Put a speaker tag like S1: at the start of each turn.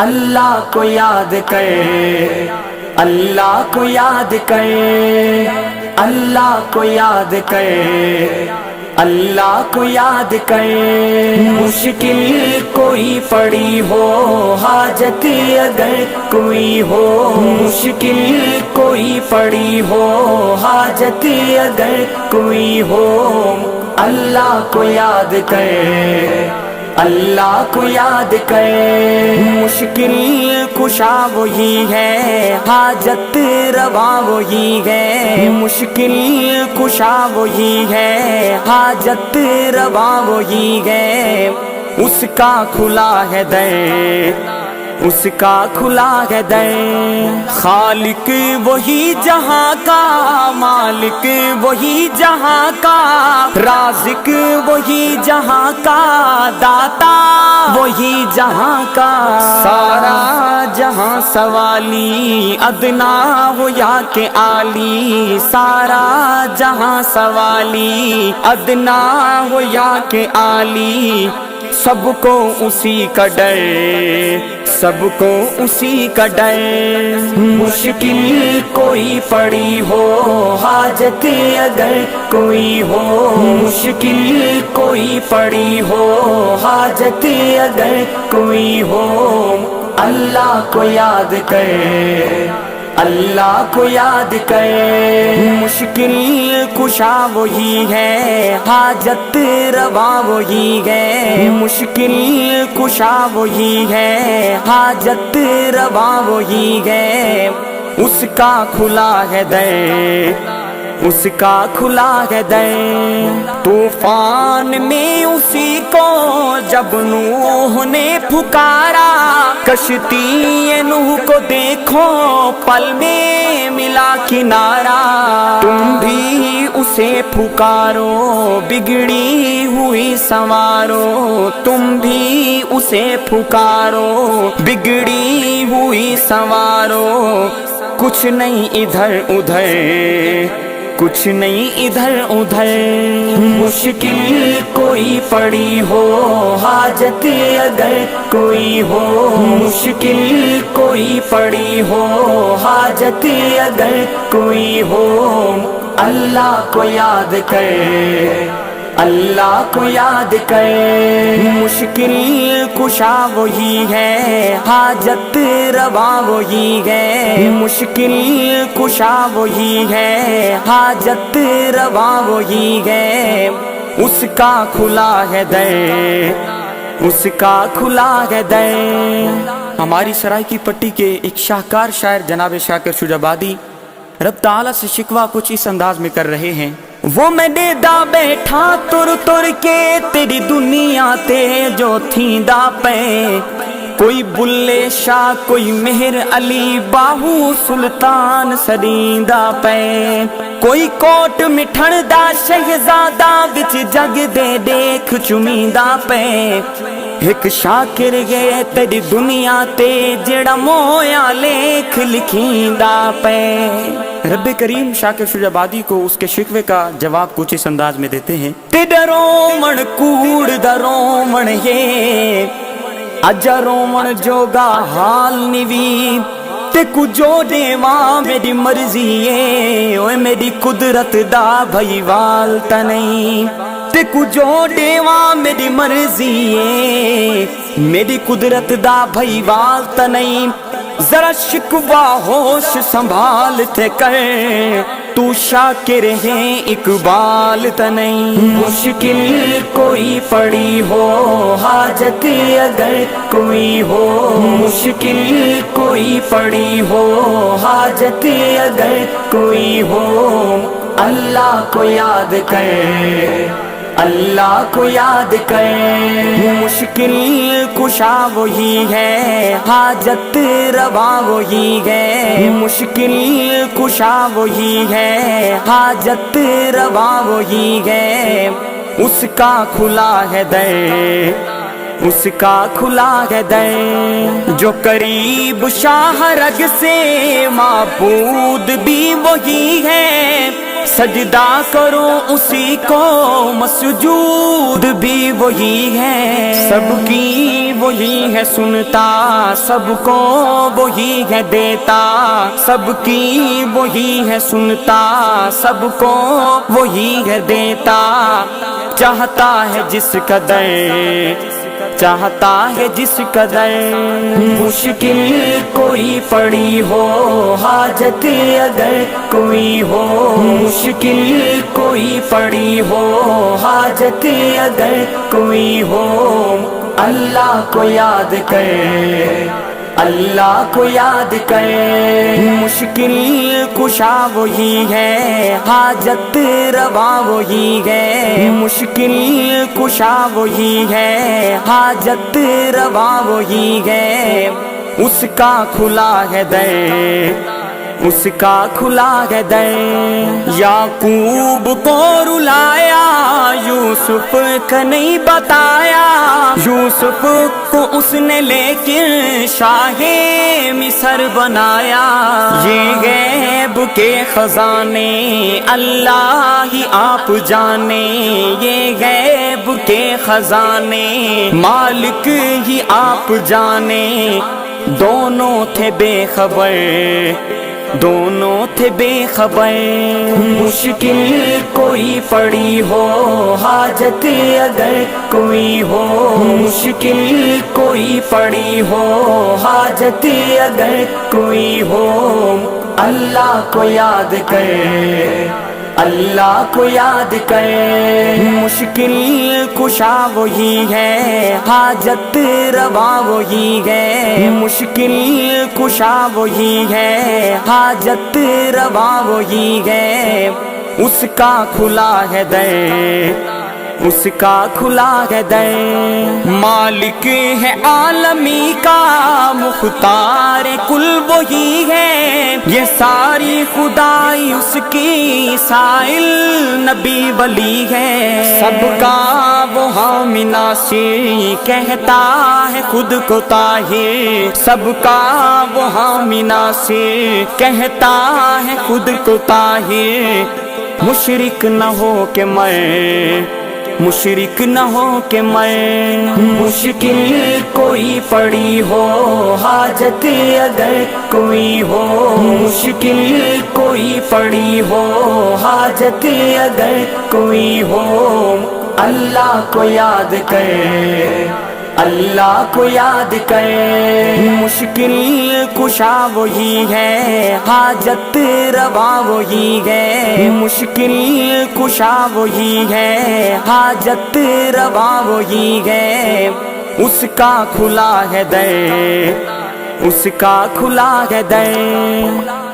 S1: اللہ کو یاد کر، اللہ کو یاد کر، اللہ کو یاد کر، اللہ کو یاد کر۔ مشکل کوئی پڑی ہو، حاجت اگر کوئی ہو، مشکل کوئی پڑی ہو، حاجت اگر کوئی ہو، اللہ کو یاد کر، اللہ کو یاد کر۔ مشکل کشا وہی ہے، حاجت روا وہی ہے، مشکل کشا وہی ہے، حاجت روا وہی ہے۔ اس کا کھلا ہے در، اس کا کھلا ہے در۔ خالق وہی جہاں کا، مالک وہی جہاں کا، رازق وہی جہاں کا، داتا وہی جہاں کا۔ سارا جہاں سوالی، ادنا ہو یا کہ عالی، سارا جہاں سوالی، ادنا ہو یا کہ عالی، سب کو اسی کا ڈر، سب کو اسی کا ڈر۔ مشکل کوئی پڑی ہو، حاجت اگر کوئی ہو، مشکل کوئی پڑی ہو، حاجت اگر کوئی ہو، اللہ کو یاد کر، اللہ کو یاد کر۔ مشکل کشا وہی ہے، حاجت روا وہی ہے، مشکل کشا وہی ہے، حاجت روا وہی ہے۔ اس کا کھلا ہے در، اس کا کھلا ہے در۔ طوفان میں اسی کو جب نوح نے پکارا، کشتی نوح کو دیکھو پل میں ملا کنارہ۔ تم بھی اسے پکارو، بگڑی ہوئی سنوارو، تم بھی اسے پکارو، بگڑی ہوئی سنوارو۔ کچھ نہیں ادھر ادھر، کچھ نہیں ادھر ادھر۔ مشکل کوئی پڑی ہو، حاجت اگر کوئی ہو، مشکل کوئی پڑی ہو، حاجت اگر کوئی ہو، اللہ کو یاد کر، اللہ کو یاد کر۔ مشکل کشا وہی ہے، حاجت روا وہی ہے، مشکل کشا وہی ہے، حاجت روا وہی ہے۔ اس کا کھلا ہے در، اس کا کھلا ہے در۔ ہماری سرائکی پٹی کے ایک شاہکار شاعر جناب شاکر شجابادی رب تعالیٰ سے شکوہ کچھ اس انداز میں کر رہے ہیں۔ وہ میں ڈیدا بیٹھا تر تر کے تیری دنیا تے جو تھیں دا پے، کوئی بلے شاہ کوئی مہر علی باہو سلطان سریندا پے، کوئی کوٹ مٹھن دا شہزادہ وچ جگ دے دیکھ چمیندا پے۔ ایک شاکر گئے تیری دنیا تے جڑا مویا لکھ لکھیندا پے۔ رب کریم شاکر شجابادی کو اس کے شکوے کا جواب کچھ اس انداز میں دیتے ہیں۔ تیڈا رومن کوڑ دا رومن یہ، اجا رومن جوگا حال نیوی، تے کجو دیواں میری مرضی ہے، اوے میری قدرت دا بھائی وال تا نہیں، تے کجو دیواں میری مرضی ہے، میری قدرت دا بھائی وال تا نہیں۔ ذرا شکوہ ہوش سنبھال تے کر، تو شاکر ہے اقبال تا نہیں۔ مشکل کوئی پڑی ہو، حاجت اگر کوئی ہو، مشکل کوئی پڑی ہو، حاجت اگر کوئی ہو، اللہ کو یاد کر، اللہ کو یاد کر۔ مشکل کشا وہی ہے، حاجت روا وہی ہے، مشکل کشا وہی ہے، حاجت روا وہی ہے۔ اس کا کھلا ہے در، اس کا کھلا ہے در۔ جو قریب شاہ رگ سے معبود بھی وہی ہے، سجدہ کرو اسی کو، مسجود بھی وہی ہے، سب کی وہی ہے سنتا، سب کو وہی ہے دیتا، سب کی وہی ہے سنتا، سب کو وہی ہے دیتا، چاہتا ہے جس قدر، چاہتا ہے جس قدر، مشکل کوئی پڑی ہو، حاجت اگر کوئی ہو، مشکل کوئی پڑی ہو، حاجت اگر کوئی ہو، اللہ کو یاد کر، اللہ کو یاد کر، مشکل کشا وہی ہے، حاجت روا وہی ہے، مشکل کشا وہی ہے، حاجت روا وہی ہے، اس کا کھلا ہے در، اس کا کھلا ہے در، یعقوب کو رلایا یوسف کا نہیں بتایا، یوسف کو اس نے لیکن شاہ مصر بنایا، یہ غیب کے خزانے اللہ ہی آپ جانے، یہ غیب کے خزانے مالک ہی آپ جانے، دونوں تھے بے خبر، دونوں تھے بے خبر، مشکل کوئی پڑی ہو، حاجت اگر کوئی ہو، مشکل کوئی پڑی ہو، حاجت اگر کوئی ہو، اللہ کو یاد کر، اللہ کو یاد کر، مشکل کشا وہی ہے، حاجت روا وہی ہے، مشکل کشا وہی ہے، حاجت روا وہی ہے، اس کا کھلا ہے در، اس کا کھلا ہے در، مالک ہے عالمی کا، مختار کل وہی ہے، یہ ساری خدائی اس کی، سائل نبی ولی ہے، سب کا وہ حامی ناصر، کہتا ہے خود کو طاہر، سب کا وہ حامی ناصر، کہتا ہے خود کو طاہر، مشرک نہ ہو کہ میں، مشرک نہ ہو کہ میں، مشکل کوئی پڑی ہو، حاجت اگر کوئی ہو، مشکل کوئی پڑی ہو، حاجت اگر کوئی ہو، اللہ کو یاد کر، اللہ کو یاد کر، مشکل کشا وہی ہے، حاجت روا وہی ہے، مشکل کشا وہی ہے، حاجت روا وہی ہے، اس کا کھلا ہے در، اس کا کھلا ہے در۔